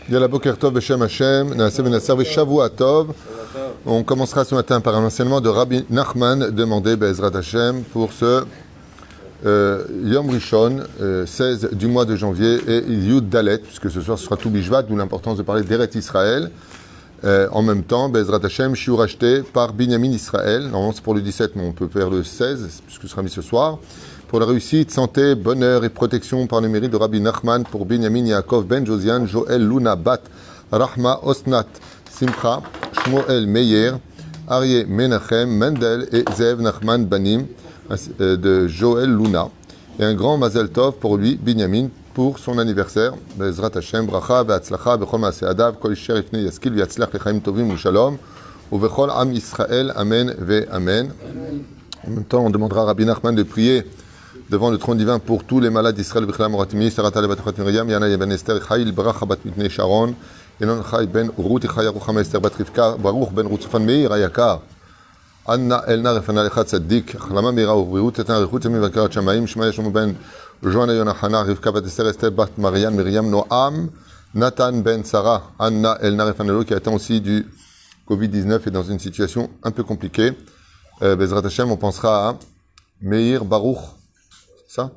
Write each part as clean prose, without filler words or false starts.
Yalla Boker Tov Beshem Hashem, Naaseh Benasar Shavua Tov. On commencera ce matin par un enseignement de Rabbi Nachman demandé Be'ezrat Hashem pour ce Yom Rishon, 16 du mois de janvier, et Yud Dalet, puisque ce soir ce sera tout Bishvat, d'où l'importance de parler d'Eret Israël. En même temps, Be'ezrat Hashem, shiur acheté par Binyamin Israël. Normalement c'est pour le 17, mais on peut faire le 16, puisque ce sera mis ce soir. Pour la réussite, santé, bonheur et protection par le mérite de Rabbi Nachman pour Binyamin Yaakov Ben Josiane, Joël Luna Bat, Rahma Osnat Simcha, Shmuel Meyer, Aryeh Menachem, Mendel et Zev Nachman Banim de Joël Luna. Et un grand Mazel Tov pour lui, Binyamin, pour son anniversaire. Bezrat Hashem, Bracha, Be'atzlacha, Bechol Maaseh Adav, Kol Isher Ifnei Yaskil, V'yatzlach Lechaim Tovim U'Shalom, U'Vechol Am Israël, Amen, Ve'Amen. En même temps, on demandera à Rabbi Nachman de prier devant le trône divin pour tous les malades d'Israël, Bechla Moratimi, Sarata Lebat Chat Miriam, Yana Ben Esther, Chaïl Bracha Bat Mitnei Sharon, Yenon Chai Ben Ruth, Chaya Ruchama Esther Bat Rivka, Baruch Ben Rutzufan Meir Ayakar, Anna Elna Refana Lechat Tzaddik, Chlama Meira Ubriut, Tetan Rechut Yemi Vakarat Shamaim, Shmaya Shlomo Ben Johanna Yonachana, Rivka Bat Esther, Esther Bat Marianne, Miriam Noam, Nathan Ben Sarah, Anna Elna Refanelo, qui atteint aussi du Covid-19 et dans une situation un peu compliquée. Bezrat Hashem, on pensera à Meir Baruch. Ça?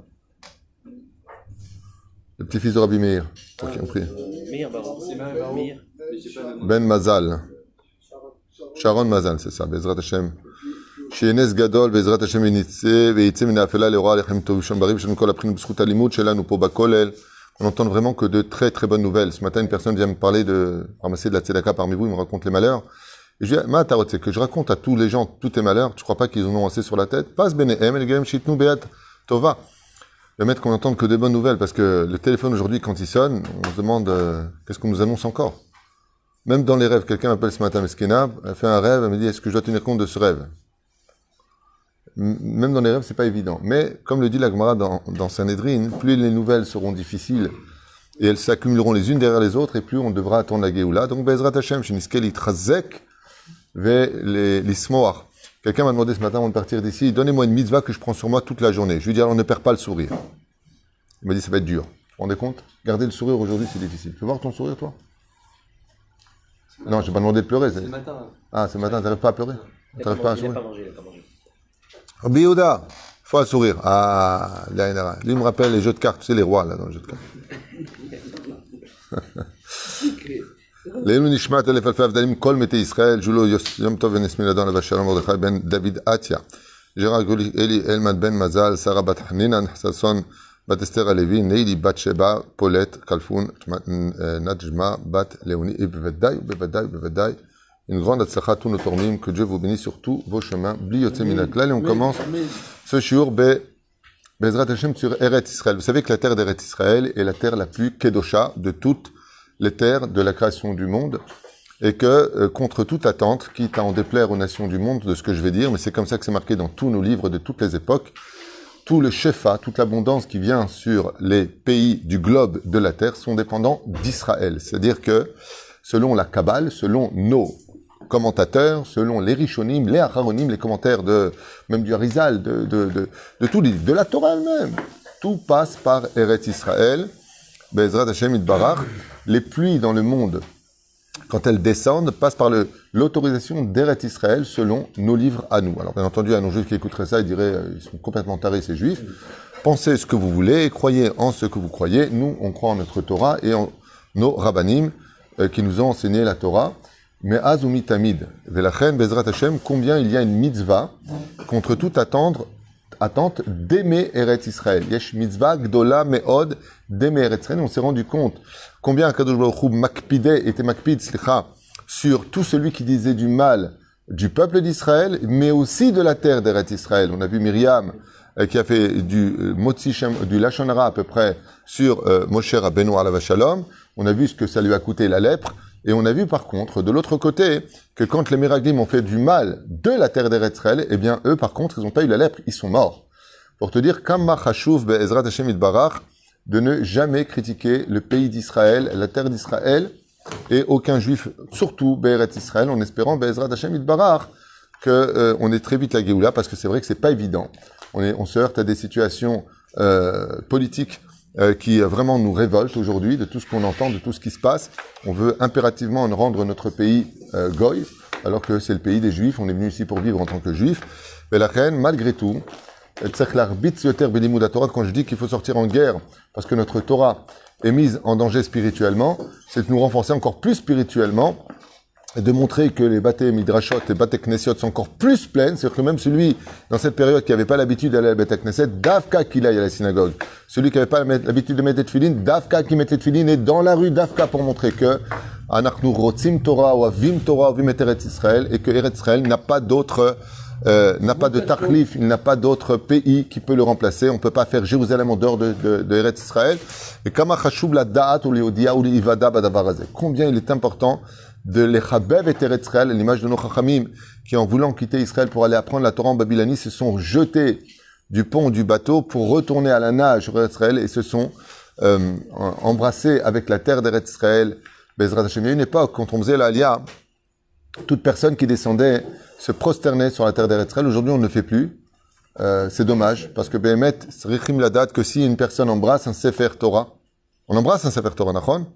Le petit-fils de Rabbi Meir. Ok, on prie. Meir Baruch. Meir. Ben Mazal. Sharon Mazal, c'est ça. Bezrat Hashem. She'enes Gadol, Bezrat Hashem Yenitze, Ve'yitze Min Ha'afela, Le'ora Lechem Tov Shon Barim, She'nu Kol Aprin B'zchut Halimut, She'lanu Po Bakolel. On entend vraiment que de très très bonnes nouvelles. Ce matin, une personne vient me parler de ramasser de la tzedaka parmi vous, il me raconte les malheurs. Et je dis, Ma Tarot, c'est que je raconte à tous les gens tous tes malheurs, tu crois pas qu'ils en ont assez sur la tête? Pas Benehem, El Gem Shitnu Beat Tova. Le maître qu'on n'entende que des bonnes nouvelles, parce que le téléphone aujourd'hui, quand il sonne, on se demande qu'est-ce qu'on nous annonce encore. Même dans les rêves, quelqu'un m'appelle ce matin, Meskina, elle fait un rêve, elle me dit, est-ce que je dois tenir compte de ce rêve? Même dans les rêves, c'est pas évident. Mais, comme le dit la Gemara dans Sanhedrin, plus les nouvelles seront difficiles, et elles s'accumuleront les unes derrière les autres, et plus on devra attendre la Géoula. Donc, Bezrat Hashem, Sheniskel Itrazek, Ve l'Ismoar. Quelqu'un m'a demandé ce matin avant de partir d'ici, donnez-moi une mitzvah que je prends sur moi toute la journée. Je lui dis alors ne perds pas le sourire. Il m'a dit ça va être dur. Vous vous rendez compte? Garder le sourire aujourd'hui c'est difficile. Tu veux voir ton sourire toi? Non, je n'ai pas demandé de pleurer. C'est le matin. Ah, c'est le matin, t'arrives pas à pleurer? T'arrives pas à sourire? Il n'a pas mangé, il n'a pas mangé. Rabbi Yehuda, faut un sourire. Ah, là, lui me rappelle les jeux de cartes, tu sais les rois là dans les jeux de cartes. Lélu Nishmat Elef Alfa Avdalim Kol Mete Israël Julo Yom Tov Ben Esmi Ladan Lava Shalom Mordechai Ben David Atia Gérard Goli Eli Elman Ben Mazal Sarah Bat Haninan Sasson Bat Esther Alevi Neili Bat Sheba Paulette Kalfoun Najma Bat Léonie et Bevadai une grande atzlacha tous nos tormim, que Dieu vous bénisse sur tous vos chemins Bli Yotze Min Haklal. Et on commence ce shiur Bezrat Hashem sur Eret Israël. Vous savez que la terre d'Eret Israël est la terre la plus kedosha de toutes les terres de la création du monde, et que, contre toute attente, quitte à en déplaire aux nations du monde de ce que je vais dire, mais c'est comme ça que c'est marqué dans tous nos livres de toutes les époques, tout le shefa, toute l'abondance qui vient sur les pays du globe de la terre sont dépendants d'Israël. C'est-à-dire que, selon la Kabbale, selon nos commentateurs, selon les Rishonim, les Acharonim, les commentaires même du Harizal, de tous les livres, de la Torah elle-même, tout passe par Eretz Israël. Be'ezrat Hashem Yitbarach, les pluies dans le monde, quand elles descendent, passent par l'autorisation d'Eret Israël selon nos livres à nous. Alors bien entendu, à nos juifs qui écouteraient ça, ils diraient, ils sont complètement tarés ces juifs. Pensez ce que vous voulez, croyez en ce que vous croyez. Nous, on croit en notre Torah et en nos rabbanim qui nous ont enseigné la Torah. Mais azumi tamid, velachen Be'ezrat Hashem, combien il y a une mitzvah contre toute attente d'aimer Eretz Israël. Yesh mitzvah gdola meod d'aimer Eretz Israël. On s'est rendu compte combien Akadosh Baruch Hu était makpid sur tout celui qui disait du mal du peuple d'Israël, mais aussi de la terre d'Eretz Israël. On a vu Myriam qui a fait du Lashon Hara à peu près sur Moshe Rabbeinu alav shalom. On a vu ce que ça lui a coûté la lèpre. Et on a vu par contre, de l'autre côté, que quand les Meraglim ont fait du mal de la terre d'Eretz Israël, eh bien eux par contre, ils n'ont pas eu la lèpre, ils sont morts. Pour te dire, Kamma Chashuv Be'ezrat Hashem Yitbarach, de ne jamais critiquer le pays d'Israël, la terre d'Israël, et aucun juif, surtout Be'eretz Israël, en espérant Be'ezrat Hashem Yitbarach, qu'on ait très vite la Géoula, parce que c'est vrai que c'est pas évident. On se heurte à des situations politiques qui vraiment nous révolte aujourd'hui de tout ce qu'on entend, de tout ce qui se passe. On veut impérativement rendre notre pays goy, alors que c'est le pays des Juifs. On est venu ici pour vivre en tant que Juifs. Mais la reine, malgré tout, quand je dis qu'il faut sortir en guerre parce que notre Torah est mise en danger spirituellement, c'est de nous renforcer encore plus spirituellement et de montrer que les bâtés midrashot, les bâtés knessiot sont encore plus pleines. C'est-à-dire que même celui, dans cette période, qui n'avait pas l'habitude d'aller à la bâté knesset, davka qu'il aille à la synagogue. Celui qui n'avait pas l'habitude de mettre des tefillin, davka qui mettait des tefillin est dans la rue, davka pour montrer que anachnu rotzim Torah ou avim Torah ou avim et Eretz Israël, et que Eretz Israël n'a pas d'autre n'a pas de tarlif, il n'a pas d'autre pays qui peut le remplacer. On ne peut pas faire Jérusalem en dehors de Eretz Israël. Et kama chashub la da'at ou l'iodia ou l'ivada badavar hazeh. Combien il est important de l'Echabev et Eretz Israël, l'image de nos chachamim, qui en voulant quitter Israël pour aller apprendre la Torah en Babylonie, se sont jetés du pont du bateau pour retourner à la nage sur Eretz Israël et se sont embrassés avec la terre d'Eretz Israël. Bezrat Hashem. Il y a une époque, quand on faisait l'Aliyah, toute personne qui descendait se prosternait sur la terre d'Eretz Israël. Aujourd'hui, on ne le fait plus. C'est dommage, parce que Behemet, Srichim la date que si une personne embrasse un Sefer Torah, on embrasse un Sefer Torah, nachon?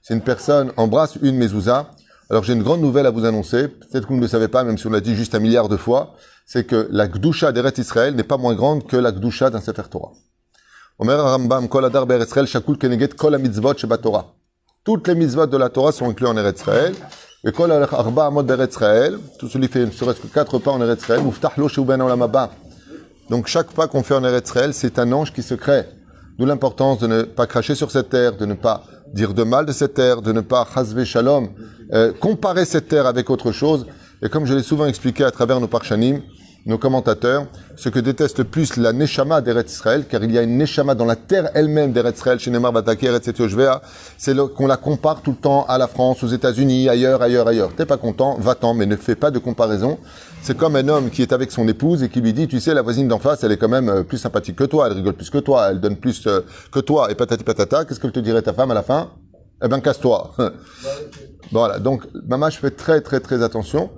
Si une personne embrasse une mezouza, alors j'ai une grande nouvelle à vous annoncer, peut-être que vous ne le savez pas, même si on l'a dit juste 1 milliard de fois, c'est que la Gdusha d'Eretz Israël n'est pas moins grande que la Gdusha d'un Sefer Torah. Omer Rambam, Kol Adar Be'Eretz Israël, Shakul Keneget Kol HaMitzvot Sheba Torah. Toutes les mitzvot de la Torah sont incluses en Eretz Israël. Et Kol Arba Amot d'Eretz Israël, tout celui qui fait ne serait-ce que 4 pas en Eretz Israël, Muftach Lo Sheu Ben Olam Haba. Donc chaque pas qu'on fait en Eretz Israël, c'est un ange qui se crée. D'où l'importance de ne pas cracher sur cette terre, de ne pas dire de mal de cette terre, de ne pas chasvé shalom, comparer cette terre avec autre chose. Et comme je l'ai souvent expliqué à travers nos parshanim, nos commentateurs, ce que déteste le plus la neshama d'Eretz Israël, car il y a une neshama dans la terre elle-même d'Eretz Israël, chez Neymar Bataki, Eretz Yoshvea, c'est qu'on la compare tout le temps à la France, aux États-Unis, ailleurs. T'es pas content, va-t'en, mais ne fais pas de comparaison. C'est comme un homme qui est avec son épouse et qui lui dit, tu sais, la voisine d'en face, elle est quand même plus sympathique que toi, elle rigole plus que toi, elle donne plus que toi, et patati patata, qu'est-ce que te dirait ta femme à la fin? Eh ben, casse-toi. Voilà. Donc, maman, je fais très, très, très attention,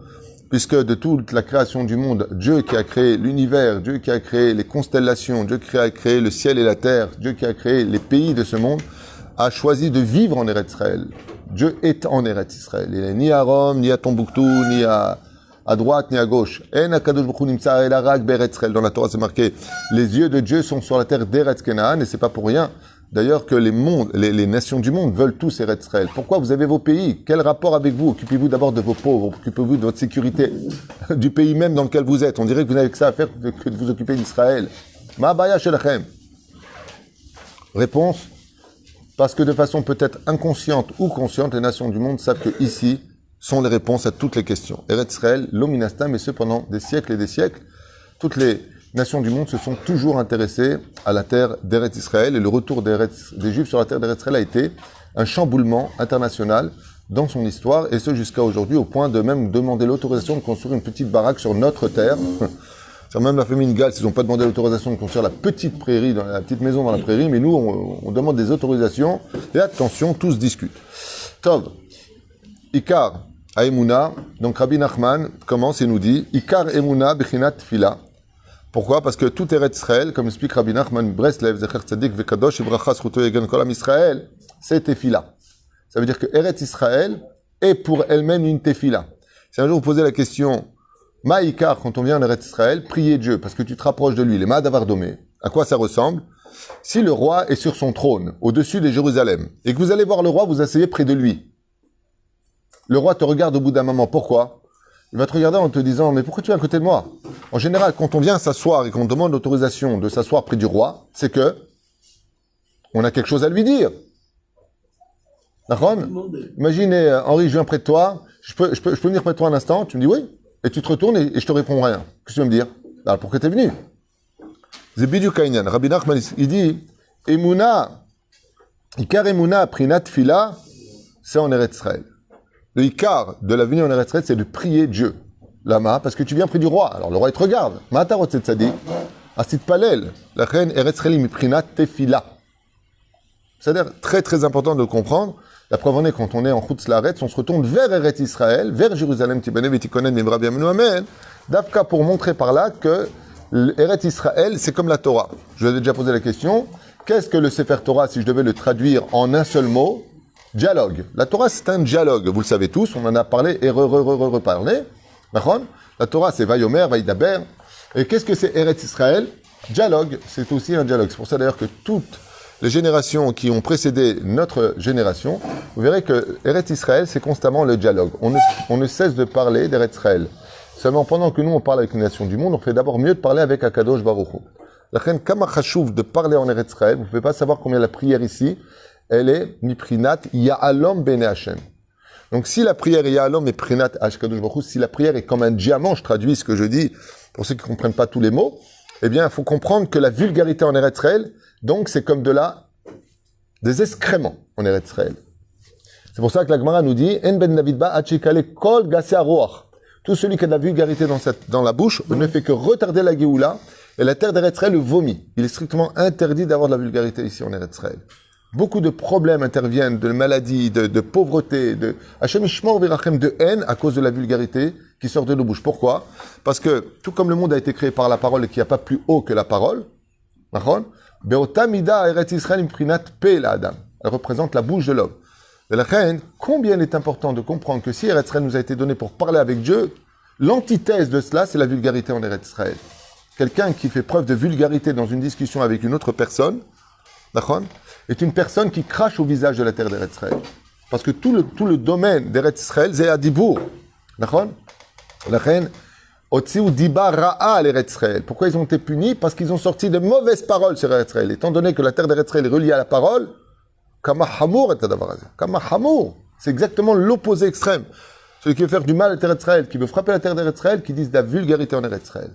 puisque de toute la création du monde, Dieu qui a créé l'univers, Dieu qui a créé les constellations, Dieu qui a créé le ciel et la terre, Dieu qui a créé les pays de ce monde, a choisi de vivre en Eretz Israël. Dieu est en Eretz Israël. Il n'est ni à Rome, ni à Tombouctou, ni à droite, ni à gauche. En Akadosh Baruch Hu nimtza el harak be'Eretz Israël. Dans la Torah, c'est marqué, les yeux de Dieu sont sur la terre d'Eretz Kenaan, et c'est pas pour rien. D'ailleurs que les nations du monde veulent tous Eretz Israël. Pourquoi vous avez vos pays? Quel rapport avec vous? Occupez-vous d'abord de vos pauvres, occupez-vous de votre sécurité, du pays même dans lequel vous êtes. On dirait que vous n'avez que ça à faire que de vous occuper d'Israël. Ma baya shelachem. Réponse, parce que de façon peut-être inconsciente ou consciente, les nations du monde savent que ici sont les réponses à toutes les questions. Eretz Israël, l'ominastam, et ce pendant des siècles et des siècles. Toutes les nations du monde se sont toujours intéressées à la terre d'Eretz Israël, et le retour des Juifs sur la terre d'Eretz Israël a été un chamboulement international dans son histoire, et ce jusqu'à aujourd'hui, au point de même demander l'autorisation de construire une petite baraque sur notre terre. C'est même la famille Gals, ils n'ont pas demandé l'autorisation de construire la petite prairie, la petite maison dans la prairie, mais nous, on demande des autorisations, et attention, tout se discute. Tov, Ikar Aemuna, donc Rabbi Nachman commence et nous dit, Ikar Emuna Bechinat Tfila. Pourquoi? Parce que tout Eretz Israël, comme explique Rabbi Nachman Breslev, Zecher Tzadik Vekadosh Ibracha Zchuto Yegen Kol Am Israël, c'est Tefila. Ça veut dire que Eretz Israël est pour elle-même une Tefila. Si un jour vous posez la question, Maïkar, quand on vient en Eretz Israël, priez Dieu, parce que tu te rapproches de lui, les Ma'adavar Domé. À quoi ça ressemble? Si le roi est sur son trône, au-dessus de Jérusalem, et que vous allez voir le roi, vous asseyez près de lui. Le roi te regarde au bout d'un moment. Pourquoi? Il va te regarder en te disant, mais pourquoi tu es à côté de moi? En général, quand on vient s'asseoir et qu'on demande l'autorisation de s'asseoir près du roi, c'est que on a quelque chose à lui dire. D'accord? Imaginez, Henri, je viens près de toi, je peux venir près de toi un instant, tu me dis oui, et tu te retournes et je te réponds rien. Qu'est-ce que tu vas me dire? Alors, pourquoi tu es venu? Zebidu Kainyan, Rabbi Nachman, il dit, Emuna, Ikar Emuna, Prinat Fila, c'est en Eretz Israël. Le Ikar de la venue en Eretz Israël, c'est de prier Dieu. Lama, parce que tu viens près du roi. Alors le roi, il te regarde. Ma'atarot tzadi, asit palel, la reine Eretz Israël miprinat tefila. C'est-à-dire, très très important de le comprendre. La preuve en est, quand on est en Chutz Laaretz, on se retourne vers Eretz Israël, vers Jérusalem, Tibane, Vitikonen, Mibra, Biamenu, Amen. D'Afka pour montrer par là que Eretz Israël, c'est comme la Torah. Je vous avais déjà posé la question. Qu'est-ce que le Sefer Torah, si je devais le traduire en un seul mot? Dialogue. La Torah, c'est un dialogue. Vous le savez tous, on en a parlé et reparlé. D'accord? La Torah, c'est Vayomer, Vaïdaber. Et qu'est-ce que c'est Eretz Israël? Dialogue. C'est aussi un dialogue. C'est pour ça d'ailleurs que toutes les générations qui ont précédé notre génération, vous verrez que Eretz Israël, c'est constamment le dialogue. On ne cesse de parler d'Eretz Israël. Seulement, pendant que nous, on parle avec les nations du monde, on fait d'abord mieux de parler avec Akadosh Baruch Hu. La reine Kama Chashuv de parler en Eretz Israël, vous ne pouvez pas savoir combien la prière ici, elle est Miprinat Ya'alom Bene Hashem. Donc, si la prière est Ya'alom et Prinat Ashkadosh Baruch Hu, si la prière est comme un diamant, je traduis ce que je dis, pour ceux qui ne comprennent pas tous les mots, eh bien, il faut comprendre que la vulgarité en Eretz Israël, donc, c'est comme des excréments en Eretz Israël. C'est pour ça que la Gemara nous dit, En ben David ba achikale kol gasei haruach. Tout celui qui a de la vulgarité dans la bouche ne fait que retarder la Géoula, et la terre d'Eretz Israël le vomit. Il est strictement interdit d'avoir de la vulgarité ici en Eretz Israël. Beaucoup de problèmes interviennent, de maladies, de pauvreté, de Hashem Ishmor Virachem, de haine à cause de la vulgarité qui sort de nos bouches. Pourquoi? Parce que, tout comme le monde a été créé par la parole et qu'il n'y a pas plus haut que la parole, Be'ota mida Eretz Israël imprinat pe la Adam. Elle représente la bouche de l'homme. Et la reine, combien il est important de comprendre que si Eretz Israël nous a été donné pour parler avec Dieu, l'antithèse de cela, c'est la vulgarité en Eretz Israël. Quelqu'un qui fait preuve de vulgarité dans une discussion avec une autre personne, est une personne qui crache au visage de la terre d'Eretz Israël. Parce que tout le domaine d'Eretz Israël, c'est Adibour. La reine, Otziou Diba Ra'a à l'Eretz Israël. Pourquoi ils ont été punis? Parce qu'ils ont sorti de mauvaises paroles sur Eretz Israël. Étant donné que la terre d'Eretz Israël est reliée à la parole, Kama Hamour est Kama Hamour. C'est exactement l'opposé extrême. Celui qui veut faire du mal à la terre d'Israël, qui veut frapper la terre d'Eretz Israël, qui disent de la vulgarité en Eretz Israël.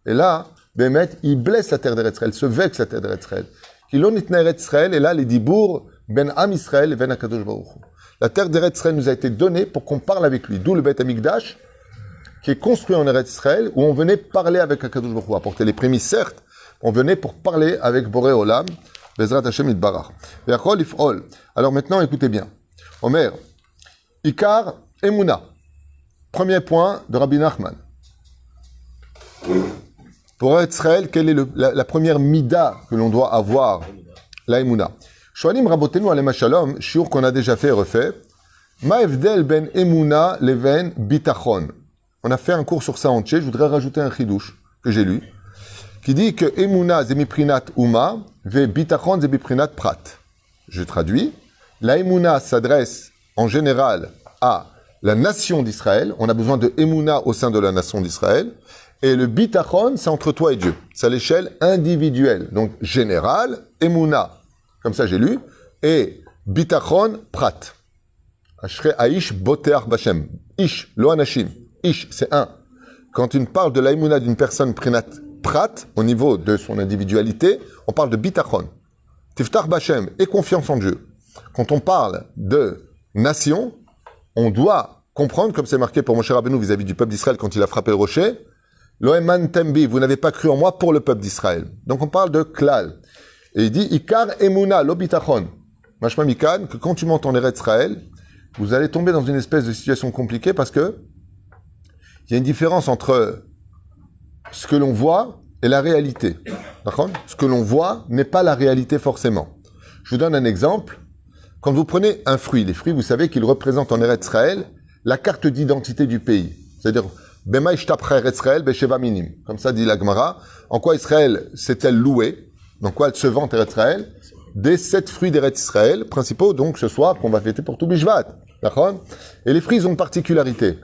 Et là, Bémet, il blesse la terre d'Eretz Israël, se vexe la terre d'Eretz Israël. Kilonitna Eretz Israël, et là, les dibour, Ben Am Israël et Ben Akadosh Baruch Hu. La terre d'Eretz Israël nous a été donnée pour qu'on parle avec lui. D'où le Beth Amikdash, qui est construit en Eretz Israël, où on venait parler avec Akadosh Baruch Hu. Apporter les prémices, certes, on venait pour parler avec Boré Olam, Bezrat Hashem Itbarach. Ve'achol if'ol. Alors maintenant, écoutez bien. Omer, Ikar Emuna. Premier point de Rabbi Nachman. Pour Eretz Israël, quelle est la première mida que l'on doit avoir? La Emuna. Shoalim Rabotenu Alema Shalom, shiur qu'on a déjà fait et refait. Ma evdel ben Emuna leven bitachon. On a fait un cours sur ça entier. Je voudrais rajouter un chidouche que j'ai lu, qui dit que Emuna zemiprinat Uma, ve bitachon zemiprinat Prat. Je traduis. La Emuna s'adresse en général à la nation d'Israël. On a besoin de Emuna au sein de la nation d'Israël. Et le bitachon, c'est entre toi et Dieu. C'est à l'échelle individuelle. Donc, général, Emuna. Comme ça, j'ai lu. Et bitachon, Prat. Ashre Aish Boteach Bashem. Ish, lo anashim. Ish, c'est un. Quand on parle de la Emuna d'une personne prinat Prat, au niveau de son individualité, on parle de bitachon. Tiftach Bashem et confiance en Dieu. Quand on parle de nation, on doit comprendre, comme c'est marqué pour Moshe Rabbeinu vis-à-vis du peuple d'Israël quand il a frappé le rocher, Loeman Tembi, vous n'avez pas cru en moi pour le peuple d'Israël. Donc on parle de klal. Et il dit, Ikar Emuna, lo bitachon. Mashma Mikan, que quand tu montes en Eretz Israël, vous allez tomber dans une espèce de situation compliquée parce que il y a une différence entre ce que l'on voit et la réalité. D'accord? Ce que l'on voit n'est pas la réalité forcément. Je vous donne un exemple. Quand vous prenez un fruit, les fruits, vous savez qu'ils représentent en Eretz Israël la carte d'identité du pays. C'est-à-dire, Bema ishtapcha Eretz Israël besheva minim. Comme ça dit la Gemara. En quoi Israël s'est-elle louée? Dans quoi elle se vante Eretz Israël? Des 7 fruits d'Eretz Israël principaux, donc ce soir, qu'on va fêter pour tout Bishvat. D'accord? Et les fruits, ils ont une particularité.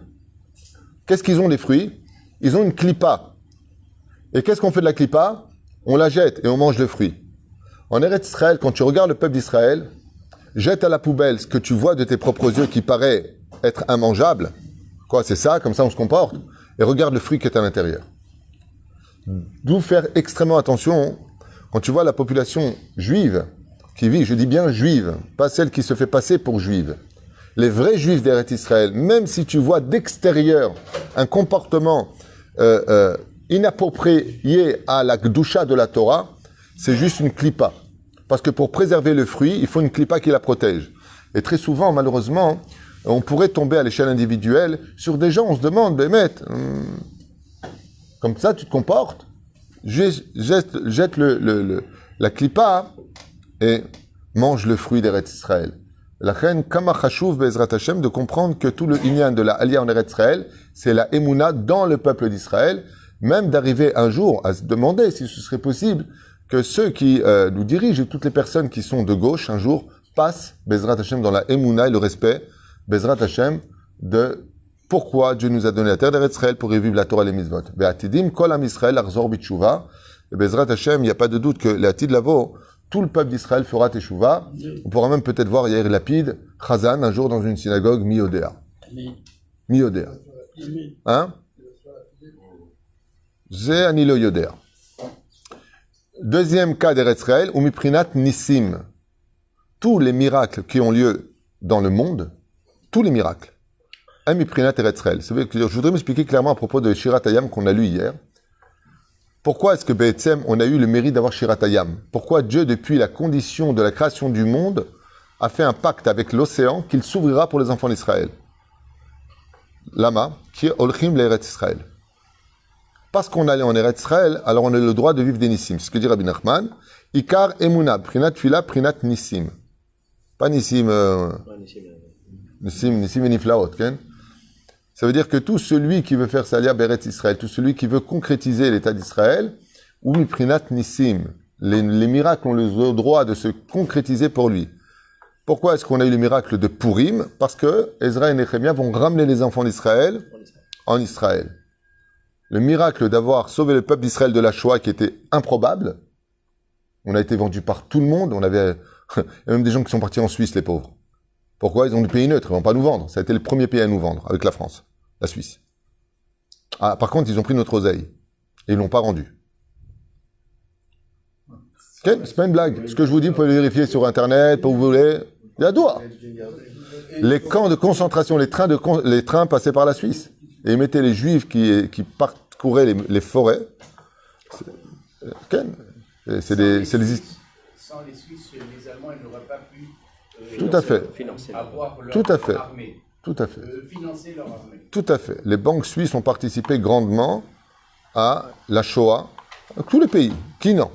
Qu'est-ce qu'ils ont, les fruits? Ils ont une clipa. Et qu'est-ce qu'on fait de la clipa? On la jette et on mange le fruit. En Eretz Israël, quand tu regardes le peuple d'Israël, jette à la poubelle ce que tu vois de tes propres yeux qui paraît être immangeable. Quoi, c'est ça, comme ça on se comporte. Et regarde le fruit qui est à l'intérieur. D'où faire extrêmement attention quand tu vois la population juive qui vit, je dis bien juive, pas celle qui se fait passer pour juive. Les vrais juifs d'Eretz Israël, même si tu vois d'extérieur un comportement inapproprié à la gdusha de la Torah, c'est juste une clipa. Parce que pour préserver le fruit, il faut une clipa qui la protège. Et très souvent, malheureusement, on pourrait tomber à l'échelle individuelle sur des gens, on se demande, comme ça tu te comportes, jette la clipa et mange le fruit d'Eretz Israël. La reine Kama Chashuv Bezrat Hashem de comprendre que tout le inyan de la Aliyah en Eretz Israël, c'est la Emouna dans le peuple d'Israël, même d'arriver un jour à se demander si ce serait possible que ceux qui nous dirigent et toutes les personnes qui sont de gauche, un jour, passent Bezrat Hashem dans la Emouna et le respect, Bezrat Hashem, de pourquoi Dieu nous a donné la terre d'Eretz Israël pour y vivre la Torah et les mitzvot. Be'atidim kol am Israël arzor bitshuva. Et Bezrat Hashem, il n'y a pas de doute que l'Atid Lavo, tout le peuple d'Israël fera teshuva. On pourra même peut-être voir Yair Lapid, Chazan, un jour dans une synagogue, mi-odéa. Mi-odéa. Hein? Zé anilo yodéa. Deuxième cas d'Eretz Israël, ou miprinat nissim. Tous les miracles qui ont lieu dans le monde, tous les miracles, un miprinat Eretz Israël. Je voudrais m'expliquer clairement à propos de Shirat Hayam qu'on a lu hier. Pourquoi est-ce que Be'etzem, on a eu le mérite d'avoir Shirat Hayam? Pourquoi Dieu, depuis la condition de la création du monde, a fait un pacte avec l'océan qu'il s'ouvrira pour les enfants d'Israël? Lama, qui est Olchim l'Eretz Israël. Parce qu'on allait en Eretz Israël, alors on a le droit de vivre des Nissim. C'est ce que dit Rabbi Nachman. Ikar Emunah, Prinat Fila, Prinat Nissim. Pas Nissim, Nissim et Niflaot, okay? Ça veut dire que tout celui qui veut faire Salia Beretz Israël, tout celui qui veut concrétiser l'état d'Israël, ou Miprinat Nissim, les miracles ont le droit de se concrétiser pour lui. Pourquoi est-ce qu'on a eu le miracle de Purim? Parce que Ezra et Nehemia vont ramener les enfants d'Israël en Israël. Le miracle d'avoir sauvé le peuple d'Israël de la Shoah qui était improbable, on a été vendu par tout le monde, il y a même des gens qui sont partis en Suisse, les pauvres. Pourquoi? Ils ont du pays neutre, ils ne vont pas nous vendre. Ça a été le premier pays à nous vendre, avec la France, la Suisse. Ah, par contre, ils ont pris notre oseille. Et ils ne l'ont pas rendu. Okay, c'est pas une blague. Ce que je vous dis, vous pouvez le vérifier sur Internet, où vous voulez. Il y a doigt. Les camps de concentration, les trains passaient par la Suisse. Et ils mettaient les Juifs qui parcouraient les forêts. Okay. C'est des... Sans les Suisses, les Allemands, ils n'auraient pas pu... Tout à fait. Avoir leur Tout à fait. armée. Tout à fait. Financer leur armée. Tout à fait. Les banques suisses ont participé grandement à la Shoah. Tous les pays. Qui non?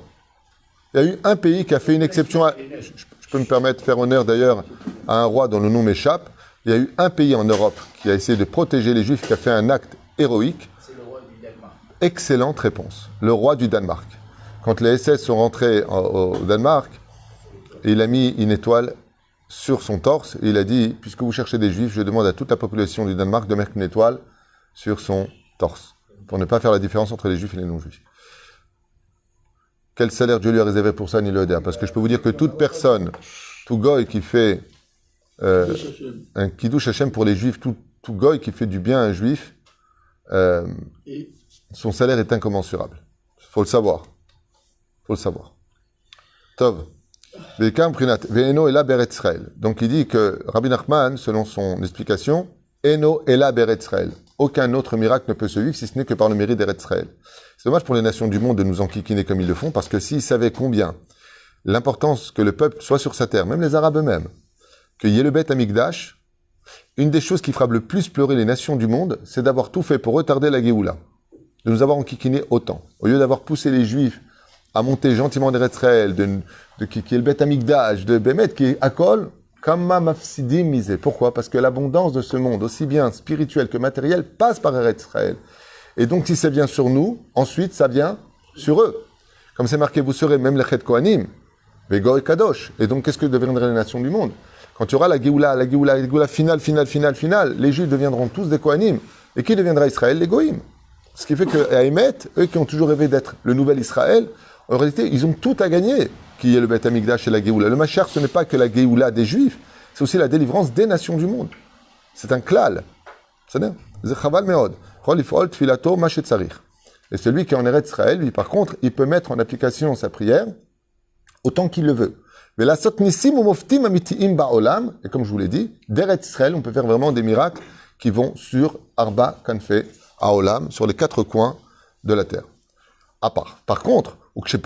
Il y a eu un pays qui a fait une exception. Je peux me permettre de faire honneur d'ailleurs à un roi dont le nom m'échappe. Il y a eu un pays en Europe qui a essayé de protéger les Juifs, qui a fait un acte héroïque. C'est le roi du Danemark. Excellente réponse. Le roi du Danemark. Quand les SS sont rentrés au Danemark, il a mis une étoile sur son torse, et il a dit, puisque vous cherchez des Juifs, je demande à toute la population du Danemark de mettre une étoile sur son torse, pour ne pas faire la différence entre les Juifs et les non-Juifs. Quel salaire Dieu lui a réservé pour ça, ni le dire? Parce que je peux vous dire que toute personne, tout goy qui fait un kiddush Hashem pour les Juifs, tout goy qui fait du bien à un Juif, son salaire est incommensurable. Il faut le savoir. Il faut le savoir. Tov. Donc il dit que Rabbi Nachman, selon son explication, Eno Ela Beret Israël. Aucun autre miracle ne peut se vivre si ce n'est que par le mérite d'Eretz Israël. C'est dommage pour les nations du monde de nous enquiquiner comme ils le font, parce que s'ils savaient combien l'importance que le peuple soit sur sa terre, même les Arabes eux-mêmes, qu'il y ait le Beth Amikdash, une des choses qui fera le plus pleurer les nations du monde, c'est d'avoir tout fait pour retarder la Géoula, de nous avoir enquiquinés autant. Au lieu d'avoir poussé les Juifs à monter gentiment d'Eretz Israël, qui est le Beth Amikdash, de Bémet, qui est Akol, Kama Mafsidim misé. Pourquoi? Parce que l'abondance de ce monde, aussi bien spirituel que matériel, passe par Eretz Israël. Et donc, si ça vient sur nous, ensuite, ça vient sur eux. Comme c'est marqué, vous serez même les Chet Kohanim, Vego et Kadosh. Et donc, qu'est-ce que deviendraient les nations du monde? Quand il y aura la Géoula finale, les Juifs deviendront tous des Kohanim. Et qui deviendra Israël? Les Goïm. Ce qui fait que, à Emet, eux qui ont toujours rêvé d'être le nouvel Israël, en réalité, ils ont tout à gagner, qui est le Beth Amikdash et la Géoula. Le Mashiach, ce n'est pas que la Géoula des Juifs, c'est aussi la délivrance des nations du monde. C'est un klal. C'est-à-dire, Zechaval Meod. Et celui qui est en Eretz Israël, lui, par contre, il peut mettre en application sa prière autant qu'il le veut. Et comme je vous l'ai dit, d'Eretz Israël, on peut faire vraiment des miracles qui vont sur Arba Kanfe Haolam, sur les 4 coins de la terre. À part. Par contre, ou chez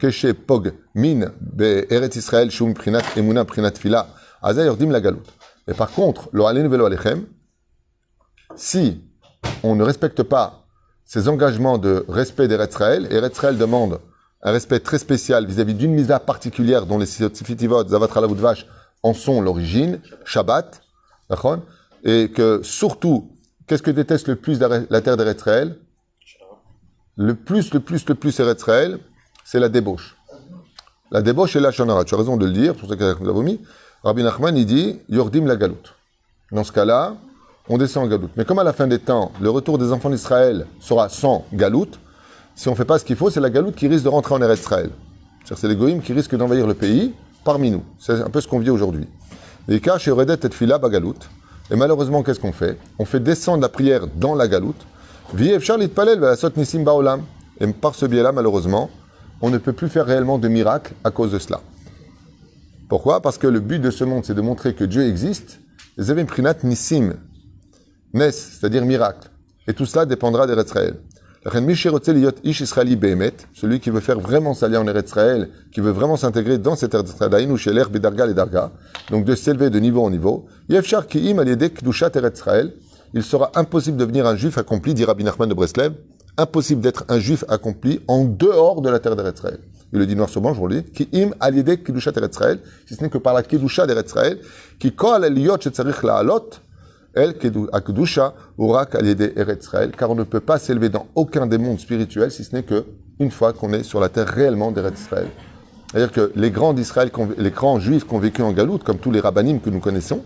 Keshe Pog Min Eretz Israël, Shum Prinat Emuna Prinat Fila, Azay Yordim la Galout. Et par contre, lo alen velo alechem, si on ne respecte pas ces engagements de respect d'Eretz Israël, et Eretz Israël demande un respect très spécial vis-à-vis d'une misa particulière dont les Sifitivot, Zavat Halav Dvash en sont l'origine, Shabbat, d'accord, et que surtout, qu'est-ce que déteste le plus la terre d'Eretz Israël? Le plus Eretz Israël, c'est la débauche. La débauche est la Shonara. Tu as raison de le dire, pour ça que nous l'avons mis. Rabbi Nachman, il dit, Yordim la galoute. Dans ce cas-là, on descend en galoute. Mais comme à la fin des temps, le retour des enfants d'Israël sera sans galoute, si on ne fait pas ce qu'il faut, c'est la galoute qui risque de rentrer en Eretz Israël. C'est-à-dire c'est les goïms qui risquent d'envahir le pays parmi nous. C'est un peu ce qu'on vit aujourd'hui. Les cas chez Redet et Fila bagaloute. Et malheureusement, qu'est-ce qu'on fait? On fait descendre la prière dans la galoute. Et par ce biais-là, malheureusement, on ne peut plus faire réellement de miracle à cause de cela. Pourquoi? Parce que le but de ce monde, c'est de montrer que Dieu existe. Les avim prinat nissim, nes, c'est-à-dire miracle. Et tout cela dépendra d'Eretz Israël. Celui qui veut faire vraiment s'allier en Eretz Israël, qui veut vraiment s'intégrer dans cette Eretz Israël, donc de s'élever de niveau en niveau, il sera impossible de devenir un juif accompli, dit Rabbi Nachman de Breslev, impossible d'être un juif accompli en dehors de la terre d'Eretz Israël. Il le dit noir sur blanc, je vous le dis, ki im al yedek kedushat Eretz Israël, si ce n'est que par la kedusha d'Eretz Israël, ki kol aliyot shetzarich la'alot, el kedusha urak al yedek Eretz Israël, car on ne peut pas s'élever dans aucun des mondes spirituels, si ce n'est que une fois qu'on est sur la terre réellement d'Eretz Israël. C'est-à-dire que les grands d'Israël, les grands juifs qui ont vécu en galoute, comme tous les rabbanim que nous connaissons,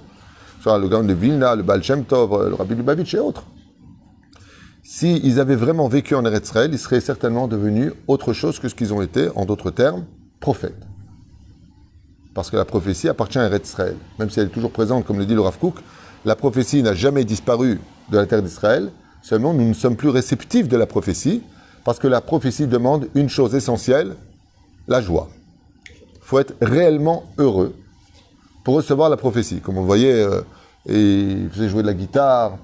soit le Gaon de Vilna, le Baal Shem Tov, le Rabbi Lubavitch et autres, s'ils avaient vraiment vécu en Eretz Israël, ils seraient certainement devenus autre chose que ce qu'ils ont été, en d'autres termes, prophètes. Parce que la prophétie appartient à Eretz Israël. Même si elle est toujours présente, comme le dit le Rav Kook, la prophétie n'a jamais disparu de la terre d'Israël, seulement nous ne sommes plus réceptifs de la prophétie, parce que la prophétie demande une chose essentielle, la joie. Il faut être réellement heureux pour recevoir la prophétie. Comme on le voyait, il faisait jouer de la guitare,